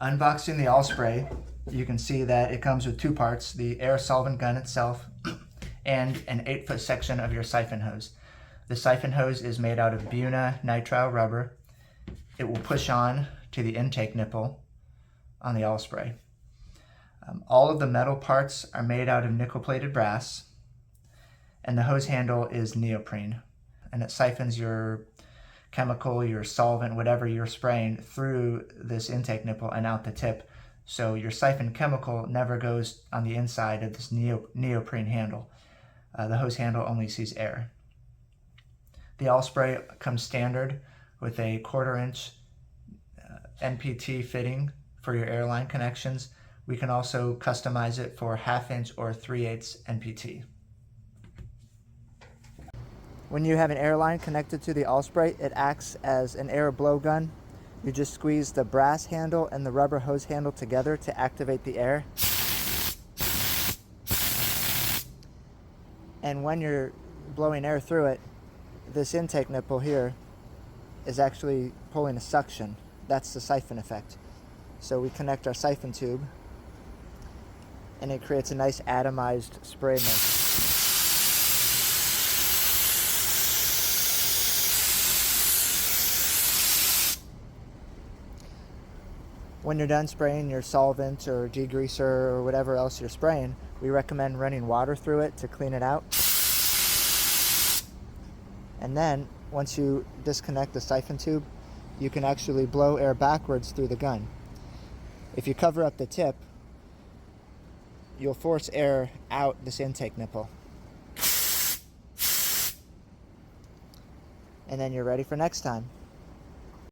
Unboxing the Alspray, you can see that it comes with two parts, the air solvent gun itself and an 8-foot section of your siphon hose. The siphon hose is made out of BUNA nitrile rubber. It will push on to the intake nipple on the Alspray. All of the metal parts are made out of nickel-plated brass, and the hose handle is neoprene, and it siphons your chemical, your solvent, whatever you're spraying through this intake nipple and out the tip. So your siphon chemical never goes on the inside of this neoprene handle. The hose handle only sees air. The Alspray comes standard with a 1/4 inch NPT fitting for your airline connections. We can also customize it for 1/2 inch or 3/8 NPT. When you have an airline connected to the Alspray, it acts as an air blowgun. You just squeeze the brass handle and the rubber hose handle together to activate the air. And when you're blowing air through it, this intake nipple here is actually pulling a suction. That's the siphon effect. So we connect our siphon tube and it creates a nice atomized spray mist. When you're done spraying your solvent or degreaser or whatever else you're spraying, we recommend running water through it to clean it out. And then, once you disconnect the siphon tube, you can actually blow air backwards through the gun. If you cover up the tip, you'll force air out this intake nipple. And then you're ready for next time.